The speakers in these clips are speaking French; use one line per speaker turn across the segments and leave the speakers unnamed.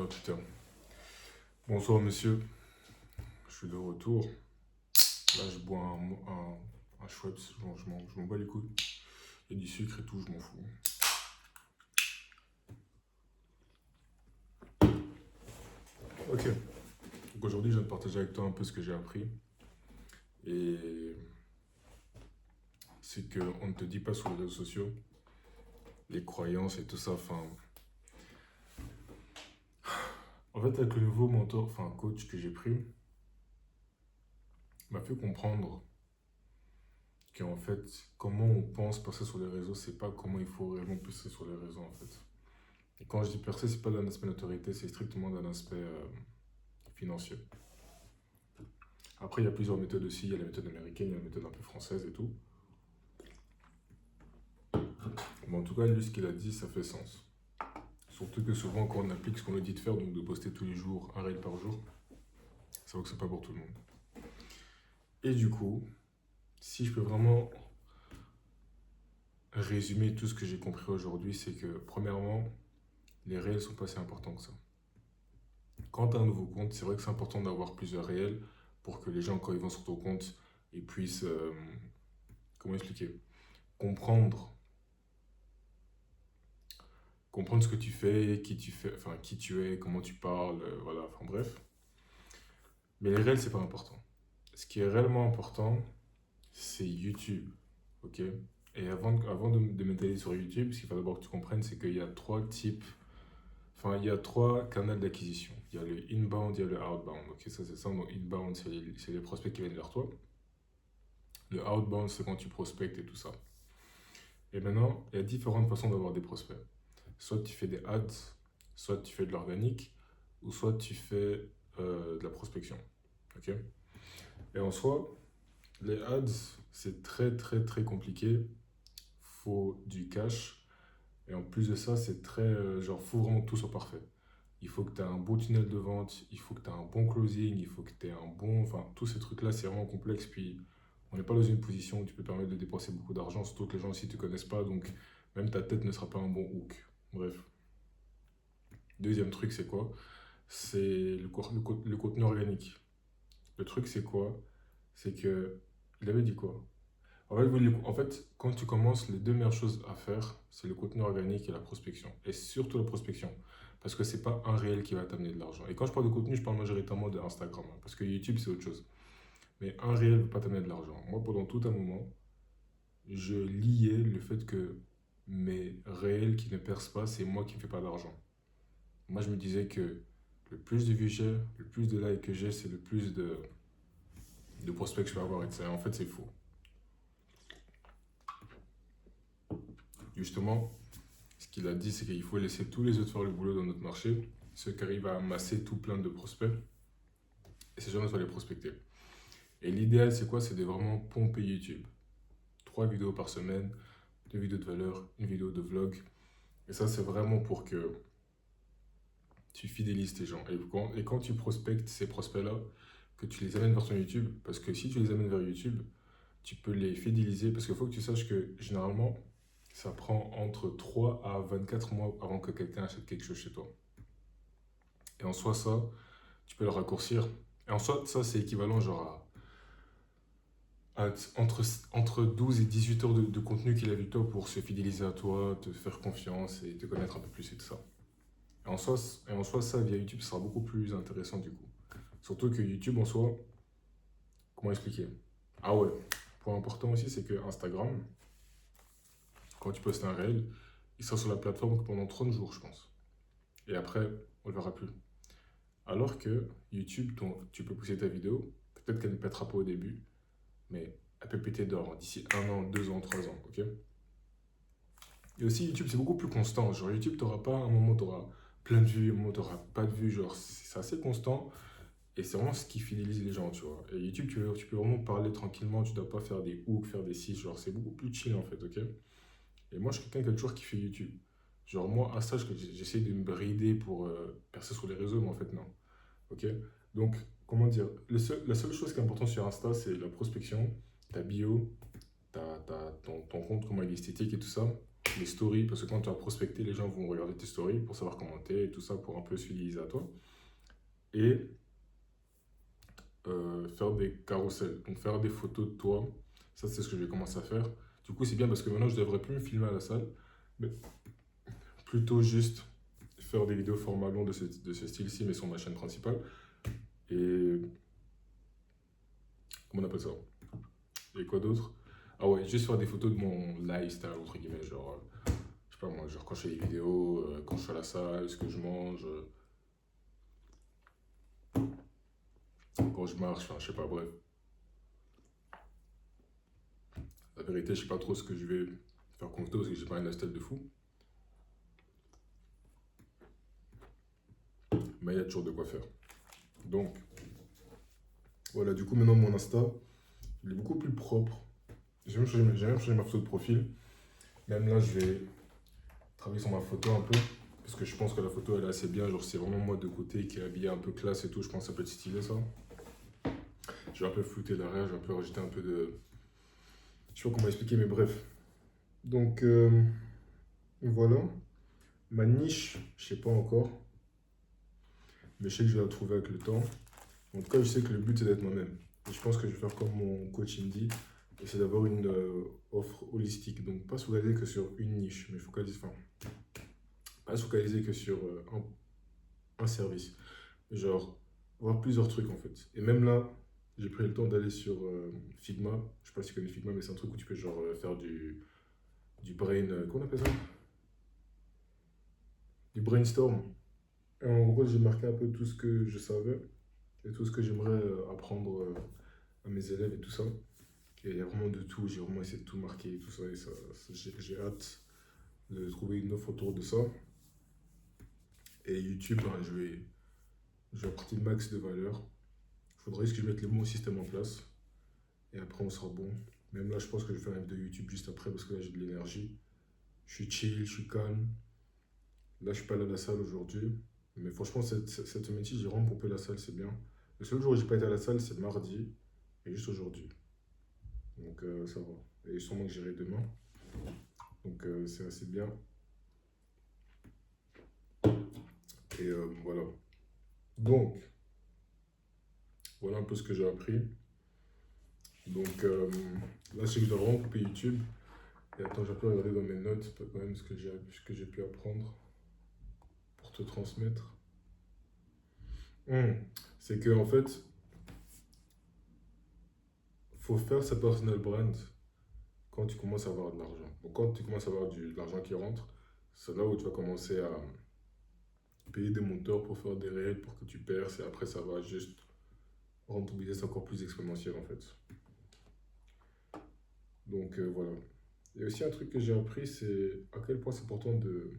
Oh putain. Bonsoir monsieur, je suis de retour. Là je bois un Schweppes, je m'en bats les couilles. Il y a du sucre et tout, je m'en fous. Ok, donc aujourd'hui je viens de partager avec toi un peu ce que j'ai appris. Et c'est qu'on ne te dit pas sur les réseaux sociaux les croyances et tout ça. Enfin, en fait avec le nouveau mentor, enfin coach que j'ai pris, m'a fait comprendre qu'en fait, comment on pense passer sur les réseaux, c'est pas comment il faut réellement passer sur les réseaux en fait. Et quand je dis percer, c'est pas d'un aspect notoriété, c'est strictement d'un aspect financier. Après, il y a plusieurs méthodes aussi. Il y a la méthode américaine, il y a la méthode un peu française et tout. Mais en tout cas, lui, ce qu'il a dit, ça fait sens. Surtout que souvent, quand on applique ce qu'on nous dit de faire, donc de poster tous les jours, un reel par jour, ça voit que c'est pas pour tout le monde. Et du coup, si je peux vraiment résumer tout ce que j'ai compris aujourd'hui, c'est que, premièrement, les réels sont pas si importants que ça. Quand tu as un nouveau compte, c'est vrai que c'est important d'avoir plusieurs réels pour que les gens, quand ils vont sur ton compte, ils puissent, comment expliquer, comprendre comprendre ce que tu fais, enfin qui tu es, comment tu parles, voilà, enfin bref. Mais les réels, c'est pas important. Ce qui est réellement important, c'est YouTube, ok? Et avant de m'étaler sur YouTube, ce qu'il faut d'abord que tu comprennes, c'est qu'il y a trois types, enfin il y a trois canaux d'acquisition. Il y a le inbound, il y a le outbound, ok? Ça c'est ça, donc inbound, c'est les prospects qui viennent vers toi. Le outbound, c'est quand tu prospectes et tout ça. Et maintenant, il y a différentes façons d'avoir des prospects. Soit tu fais des ads, soit tu fais de l'organique, ou soit tu fais de la prospection. Ok. Et en soi, les ads, c'est très très très compliqué. Faut du cash. Et en plus de ça, c'est très genre, faut vraiment que tout soit parfait. Il faut que tu aies un beau tunnel de vente, il faut que tu aies un bon closing, il faut que tu aies un bon. Enfin, tous ces trucs-là, c'est vraiment complexe. Puis, on n'est pas dans une position où tu peux permettre de dépenser beaucoup d'argent, surtout que les gens aussi ne te connaissent pas. Donc, même ta tête ne sera pas un bon hook. Bref. Deuxième truc, c'est quoi? C'est le contenu organique. Le truc, c'est quoi? C'est que, il avait dit quoi? En fait, quand tu commences, les deux meilleures choses à faire, c'est le contenu organique et la prospection. Et surtout la prospection. Parce que c'est pas un réel qui va t'amener de l'argent. Et quand je parle de contenu, je parle majoritairement de Instagram, hein, parce que YouTube, c'est autre chose. Mais un réel ne va pas t'amener de l'argent. Moi, pendant tout un moment, je liais le fait que mes réels qui ne percent pas, c'est moi qui ne fais pas d'argent. Moi, je me disais que le plus de vues j'ai, le plus de likes que j'ai, c'est le plus de prospects que je vais avoir. Et ça, en fait, c'est faux. Justement, ce qu'il a dit, c'est qu'il faut laisser tous les autres faire le boulot dans notre marché. Ceux qui arrivent à amasser tout plein de prospects, et ces gens-là, il faut les prospecter. Et l'idéal, c'est quoi? C'est de vraiment pomper YouTube. 3 vidéos par semaine, 2 vidéos de valeur, une vidéo de vlog. Et ça, c'est vraiment pour que tu fidélises tes gens. Et quand tu prospectes ces prospects-là, que tu les amènes vers ton YouTube, parce que si tu les amènes vers YouTube, tu peux les fidéliser, parce qu'il faut que tu saches que généralement, ça prend entre 3 à 24 mois avant que quelqu'un achète quelque chose chez toi. Et en soi, ça, tu peux le raccourcir. Et en soi, ça, c'est équivalent genre entre 12 et 18 heures de contenu qu'il a vu de toi pour se fidéliser à toi, te faire confiance et te connaître un peu plus et tout ça. Et en soi, ça, via YouTube, ça sera beaucoup plus intéressant du coup. Surtout que YouTube, en soi, comment expliquer? Ah ouais, point important aussi, c'est que Instagram, quand tu postes un reel, il sera sur la plateforme que pendant 30 jours, je pense. Et après, on le verra plus. Alors que YouTube, tu peux poster ta vidéo, peut-être qu'elle ne pètera pas au début, mais elle peut péter d'or d'ici 1 an, 2 ans, 3 ans, ok? Et aussi, YouTube, c'est beaucoup plus constant. Genre, YouTube, tu n'auras pas un moment, tu auras plein de vues, un moment, tu n'auras pas de vues. Genre, c'est assez constant. Et c'est vraiment ce qui fidélise les gens, tu vois. Et YouTube, tu peux vraiment parler tranquillement, tu ne dois pas faire des hooks, faire des sites, genre, c'est beaucoup plus chill en fait, ok? Et moi, je suis quelqu'un qui a toujours kiffé YouTube. Genre, moi, à ça, j'essaie de me brider pour percer sur les réseaux, mais en fait, non. Ok? Donc, comment dire? La seule chose qui est importante sur Insta, c'est la prospection, ta bio, ton compte, comment il est esthétique et tout ça. les stories, parce que quand tu vas prospecter, les gens vont regarder tes stories pour savoir comment t'es et tout ça, pour un peu se fidéliser à toi. Et faire des carousels, donc faire des photos de toi. Ça, c'est ce que je vais commencer à faire. Du coup, c'est bien parce que maintenant, je devrais plus me filmer à la salle, mais plutôt juste faire des vidéos format long de ce style-ci, mais sur ma chaîne principale. Et comment on appelle ça? Et quoi d'autre? Ah ouais, juste faire des photos de mon lifestyle, entre guillemets, genre, je sais pas moi, genre quand je fais des vidéos, quand je suis à la salle, ce que je mange, quand je marche, enfin, je sais pas, bref. La vérité, je sais pas trop ce que je vais faire comme photo parce que j'ai pas une lifestyle de fou. Mais il y a toujours de quoi faire. Donc, voilà, du coup, maintenant, mon Insta, il est beaucoup plus propre. J'ai même changé ma photo de profil. Même là, je vais travailler sur ma photo un peu. Parce que je pense que la photo, elle est assez bien. Genre, c'est vraiment moi de côté qui est habillé un peu classe et tout. Je pense que ça peut être stylé, ça. Je vais un peu flouter l'arrière, je vais un peu rajouter un peu de. Je sais pas comment expliquer, mais bref. Donc, voilà. Ma niche, je sais pas encore. Mais je sais que je vais la trouver avec le temps. En tout cas, je sais que le but, c'est d'être moi-même. Et je pense que je vais faire comme mon coach me dit. Et c'est d'avoir une offre holistique. Donc, pas se focaliser que sur une niche, mais focaliser, enfin, pas se focaliser que sur un service. Genre, voir plusieurs trucs en fait. Et même là, j'ai pris le temps d'aller sur Figma. Je sais pas si tu connais Figma, mais c'est un truc où tu peux genre faire du brain. Comment on appelle ça? Du brainstorm. Et en gros, j'ai marqué un peu tout ce que je savais et tout ce que j'aimerais apprendre à mes élèves et tout ça. Et il y a vraiment de tout. J'ai vraiment essayé de tout marquer et tout ça. Et j'ai hâte de trouver une offre autour de ça. Et YouTube, hein, je vais apporter le max de valeur. Il faudrait juste que je mette le bon système en place. Et après, on sera bon. Même là, je pense que je vais faire une vidéo YouTube juste après parce que là, j'ai de l'énergie. Je suis chill, je suis calme. Là, je suis pas allé à la salle aujourd'hui. Mais franchement, cette semaine-ci, j'ai vraiment pompé la salle, c'est bien. Le seul jour où j'ai pas été à la salle, c'est mardi. Et juste aujourd'hui. Donc, ça va. Et sûrement que j'irai demain. Donc, c'est assez bien. Et voilà. Donc, voilà un peu ce que j'ai appris. Donc, là, c'est que je dois vraiment couper YouTube. Et attends, j'ai pu regarder dans mes notes quand même ce que j'ai pu apprendre pour te transmettre. C'est que en fait, faut faire sa personal brand quand tu commences à avoir de l'argent. Donc quand tu commences à avoir de l'argent qui rentre, c'est là où tu vas commencer à payer des monteurs pour faire des réels pour que tu perces et après ça va juste rendre ton business encore plus exponentiel en fait. Donc voilà. Et aussi un truc que j'ai appris, c'est à quel point c'est important de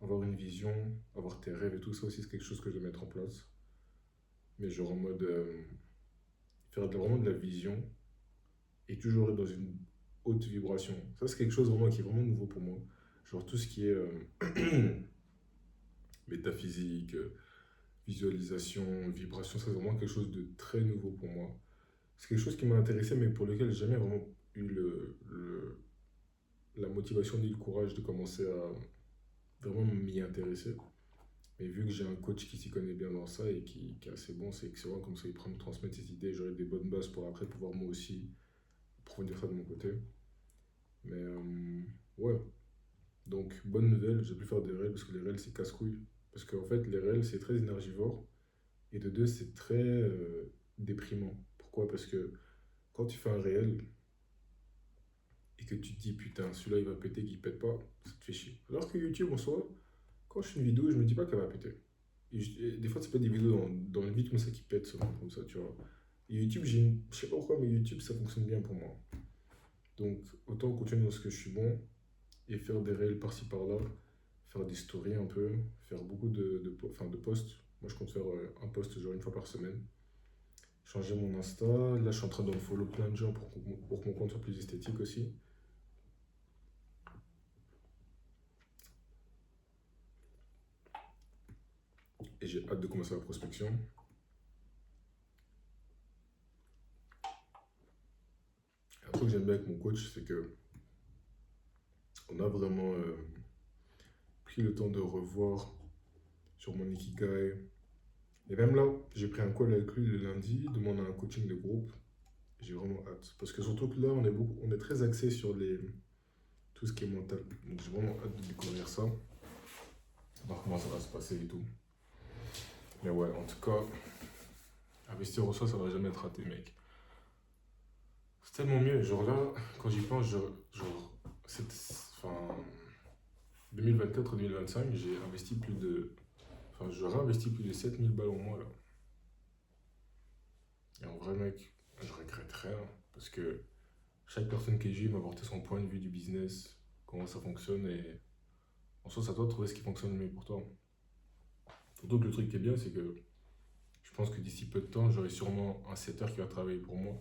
avoir une vision, avoir tes rêves et tout ça aussi, c'est quelque chose que je dois mettre en place. Mais genre en mode faire vraiment de la vision et toujours être dans une haute vibration. Ça, c'est quelque chose vraiment qui est vraiment nouveau pour moi. Genre tout ce qui est métaphysique, visualisation, vibration, ça, c'est vraiment quelque chose de très nouveau pour moi. C'est quelque chose qui m'a intéressé, mais pour lequel j'ai jamais vraiment eu la motivation ni le courage de commencer à vraiment m'y intéresser. Mais vu que j'ai un coach qui s'y connaît bien dans ça et qui est assez bon, c'est excellent comme ça, il prend me transmettre ses idées, j'aurai des bonnes bases pour après pouvoir moi aussi approfondir ça de mon côté. Mais ouais, donc bonne nouvelle, j'ai pu faire des réels parce que les réels c'est casse-couille. Parce qu'en fait, les réels c'est très énergivore et de deux c'est très déprimant. Pourquoi? Parce que quand tu fais un réel et que tu te dis putain, celui-là il va péter, qu'il pète pas, ça te fait chier. Alors que YouTube en soi, quand je fais une vidéo, je me dis pas qu'elle va péter. Et des fois, c'est pas des vidéos dans le vide comme ça qui pètent, seulement comme ça, tu vois. Et YouTube, je sais pas pourquoi, mais YouTube ça fonctionne bien pour moi. Donc autant continuer dans ce que je suis bon et faire des réels par-ci par-là, faire des stories un peu, faire beaucoup enfin, de posts. Moi, je compte faire un post genre une fois par semaine. Changer mon Insta. Là, je suis en train de follow plein de gens pour que mon compte soit plus esthétique aussi. Et j'ai hâte de commencer la prospection. Un truc que j'aime bien avec mon coach, c'est que On a vraiment pris le temps de revoir sur mon Ikigai. Et même là, j'ai pris un call avec lui le lundi, demandé un coaching de groupe. J'ai vraiment hâte. Parce que surtout que là, on est très axé sur tout ce qui est mental. Donc j'ai vraiment hâte de découvrir ça, voir comment ça va se passer et tout. Mais ouais, en tout cas, investir en soi, ça va jamais être raté, mec. C'est tellement mieux. Genre là, quand j'y pense, genre, enfin, 2024-2025, j'ai investi plus de. Enfin, j'aurais investi plus de 7000 balles au mois là. Et en vrai, mec, je regrette rien. Parce que chaque personne que j'ai m'a apporté son point de vue du business, comment ça fonctionne. Et en soi, c'est à toi de trouver ce qui fonctionne le mieux pour toi. Surtout que le truc qui est bien, c'est que je pense que d'ici peu de temps, j'aurai sûrement un setter qui va travailler pour moi.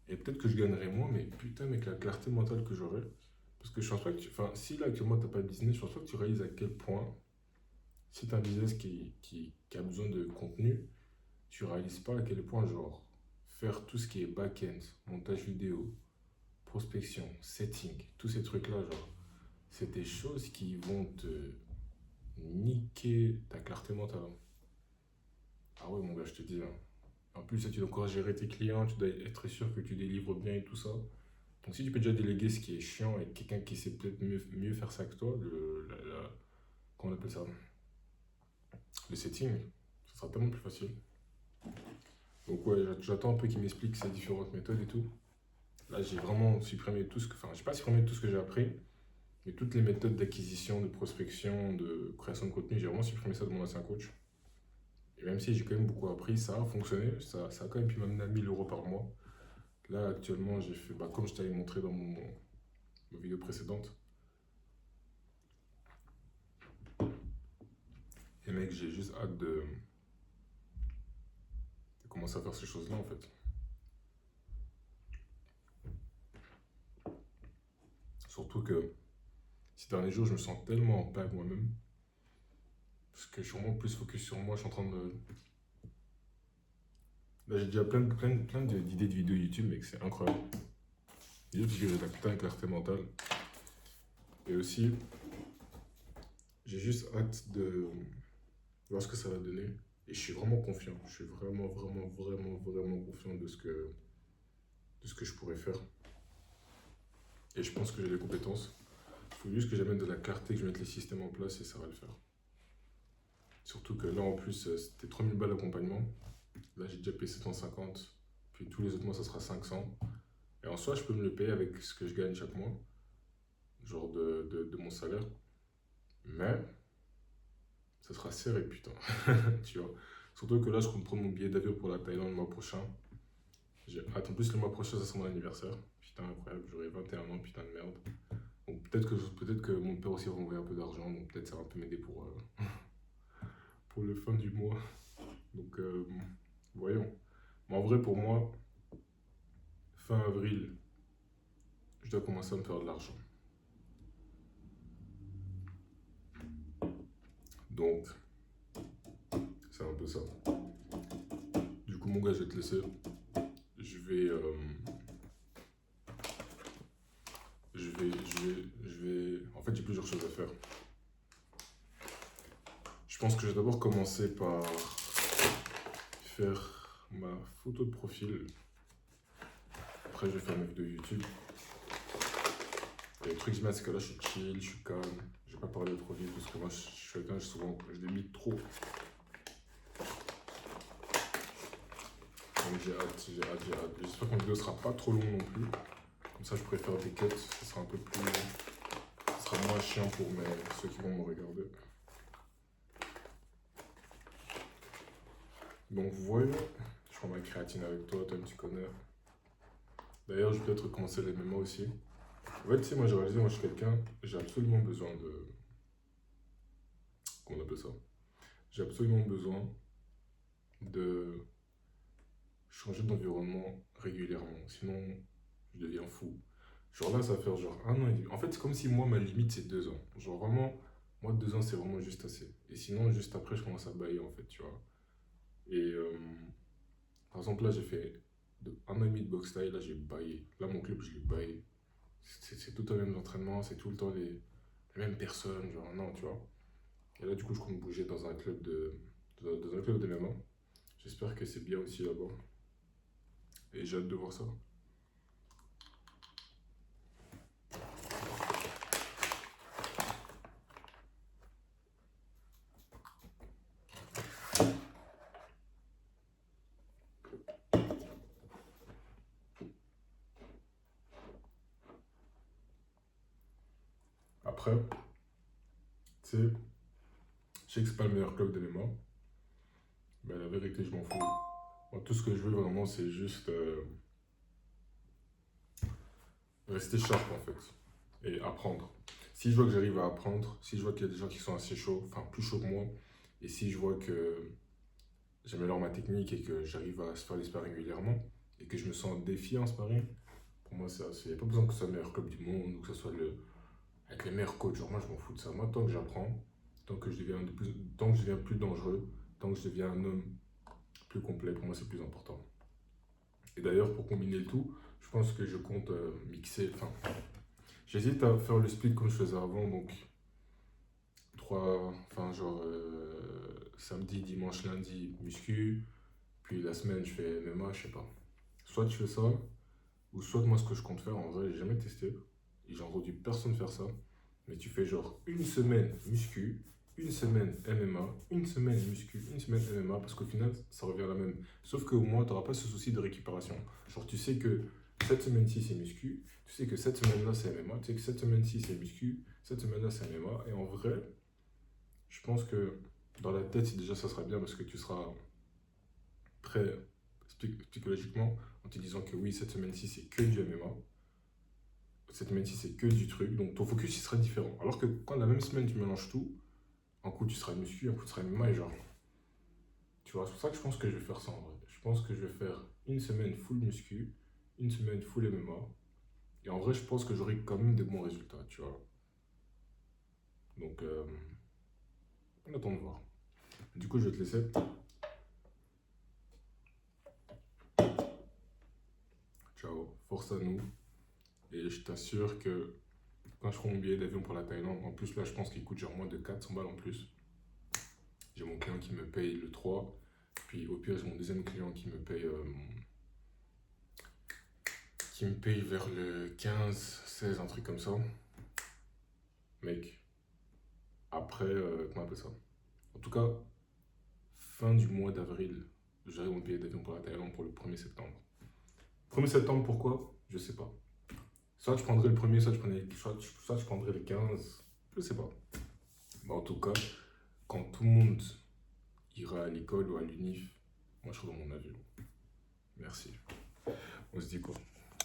Et peut-être que je gagnerai moins, mais putain, mec, la clarté mentale que j'aurai. Parce que je pense pas que tu. Enfin, si là actuellement t'as pas de business, je pense pas que tu réalises à quel point, si t'as un business qui a besoin de contenu, tu réalises pas à quel point, genre, faire tout ce qui est back-end, montage vidéo, prospection, setting, tous ces trucs-là, genre, c'est des choses qui vont te niquer ta clarté mentale. Ah ouais, mon gars, je te dis, hein. En plus, ça, tu dois encore gérer tes clients, tu dois être sûr que tu délivres bien et tout ça. Donc si tu peux déjà déléguer ce qui est chiant et quelqu'un qui sait peut-être mieux faire ça que toi, comment on appelle ça? Le setting, ça sera tellement plus facile. Donc ouais, j'attends un peu qu'il m'explique ces différentes méthodes et tout. Là, j'ai vraiment supprimé tout ce que... Enfin, j'ai pas supprimé tout ce que j'ai appris, mais toutes les méthodes d'acquisition, de prospection, de création de contenu, j'ai vraiment supprimé ça de mon ancien coach. Et même si j'ai quand même beaucoup appris, ça a fonctionné, ça a quand même pu m'amener à 1000 € par mois. Là, actuellement, j'ai fait, bah, comme je t'avais montré dans ma vidéo précédente, et mec, j'ai juste hâte de commencer à faire ces choses-là en fait. Surtout que ces derniers jours, je me sens tellement en paix avec moi-même. Parce que je suis vraiment plus focus sur moi. Je suis en train de. Là, j'ai déjà plein d'idées de vidéos YouTube, mec, c'est incroyable. Juste parce que j'ai de la putain de clarté mentale. Et aussi, j'ai juste hâte de voir ce que ça va donner. Et je suis vraiment confiant. Je suis vraiment confiant de ce que je pourrais faire. Et je pense que j'ai les compétences. Il faut juste que j'amène de la clarté, que je mette les systèmes en place et ça va le faire. Surtout que là, en plus, c'était 3000 balles d'accompagnement. Là, j'ai déjà payé 750. Puis tous les autres mois, ça sera 500. Et en soi, je peux me le payer avec ce que je gagne chaque mois, genre de mon salaire. Mais ça sera serré, putain. Tu vois. Surtout que là, je compte prendre mon billet d'avion pour la Thaïlande le mois prochain. J'ai hâte. En plus, le mois prochain, ça sera mon anniversaire. Putain, incroyable. J'aurai 21 ans, putain de merde. Donc peut-être que mon père aussi va m'envoyer un peu d'argent. Donc peut-être ça va un peu m'aider pour le fin du mois. Donc voyons. Mais en vrai, pour moi, fin avril, je dois commencer à me faire de l'argent. Donc, c'est un peu ça. Du coup, mon gars, je vais te laisser. Je vais, En fait, j'ai plusieurs choses à faire. Je pense que je vais d'abord commencer par faire ma photo de profil. Après, je vais faire ma vidéo YouTube. Et le truc que je mets, c'est que là, je suis chill, je suis calme. Je vais pas parler trop vite parce que moi, je suis quelqu'un, je débite trop. Donc j'ai hâte. J'espère que ma vidéo sera pas trop longue non plus. Comme ça, je pourrais faire des cuts. Ce sera un peu plus. Ce sera moins chiant pour ceux qui vont me regarder. Donc voilà. Je prends ma créatine avec toi, tu connais. D'ailleurs, je vais peut-être recommencer les MMA aussi. En fait, tu sais, moi j'ai réalisé, moi je suis quelqu'un, j'ai absolument besoin de. Comment on appelle ça? J'ai absolument besoin de changer d'environnement régulièrement. Sinon, je deviens fou. Genre là, ça va faire genre 1 an et demi. En fait, c'est comme si moi, ma limite, c'est 2 ans. Genre vraiment, moi, 2 ans, c'est vraiment juste assez. Et sinon, juste après, je commence à bailler, en fait, tu vois. Et par exemple, là, j'ai fait 1 an et demi de boxe taille. Là, j'ai baillé. Là, mon club, je l'ai baillé. C'est tout le temps les mêmes entraînements, c'est tout le temps les mêmes personnes, genre non, tu vois. Et là, du coup, je compte bouger dans un club dans un club de MMA. J'espère que c'est bien aussi là-bas. Et j'ai hâte de voir ça. Après, tu sais, je sais que c'est pas le meilleur club de MMA, mais la vérité, je m'en fous. Moi, tout ce que je veux vraiment, c'est juste rester sharp en fait. Et apprendre. Si je vois que j'arrive à apprendre, si je vois qu'il y a des gens qui sont assez chauds, enfin plus chauds que moi, et si je vois que j'améliore ma technique et que j'arrive à se faire des sparring régulièrement, et que je me sens défiant en sparring, pour moi, c'est assez. Il n'y a pas besoin que ce soit le meilleur club du monde ou que ce soit avec les meilleurs coachs. Genre, moi, je m'en fous de ça. Moi, tant que j'apprends, tant que je deviens plus dangereux, tant que je deviens un homme plus complet, pour moi, c'est plus important. Et d'ailleurs, pour combiner le tout, je pense que je compte mixer. Enfin, j'hésite à faire le split comme je faisais avant, donc enfin, genre samedi, dimanche, lundi, muscu, puis la semaine, je fais MMA, je sais pas. Soit je fais ça, ou soit moi, ce que je compte faire, en vrai, j'ai jamais testé, et j'ai entendu personne faire ça, mais tu fais genre une semaine muscu, une semaine MMA, une semaine muscu, une semaine MMA, parce qu'au final, ça revient à la même. Sauf qu'au moins, tu n'auras pas ce souci de récupération. Genre, tu sais que cette semaine-ci, c'est muscu, tu sais que cette semaine-là, c'est MMA, tu sais que cette semaine-ci, c'est muscu, cette semaine-là, c'est MMA, et en vrai, je pense que dans la tête, déjà, ça sera bien parce que tu seras prêt psychologiquement en te disant que oui, cette semaine-ci, c'est que du MMA. Cette semaine-ci, c'est que du truc. Donc, ton focus, il sera différent. Alors que quand la même semaine, tu mélanges tout, un coup, tu seras muscu, un coup, tu seras MMA et genre. Tu vois, c'est pour ça que je pense que je vais faire ça en vrai. Je pense que je vais faire une semaine full muscu, une semaine full MMA. Et en vrai, je pense que j'aurai quand même des bons résultats, tu vois. Donc, on attend de voir. Du coup, je vais te laisser. Ciao, force à nous. Et je t'assure que quand je ferai mon billet d'avion pour la Thaïlande, en plus là, je pense qu'il coûte genre moins de 400 balles en plus. J'ai mon client qui me paye le 3. Puis au pire, j'ai mon deuxième client qui me paye vers le 15, 16, un truc comme ça. Mec, après, comment on appelle ça? En tout cas, fin du mois d'avril, j'aurai mon billet d'avion pour la Thaïlande pour le 1er septembre. 1er septembre, pourquoi? Je sais pas. Soit je prendrai le premier, soit je prendrai le 15. Je sais pas. Mais en tout cas, quand tout le monde ira à l'école ou à l'UNIF, moi je serai dans mon avion. Merci. On se dit quoi?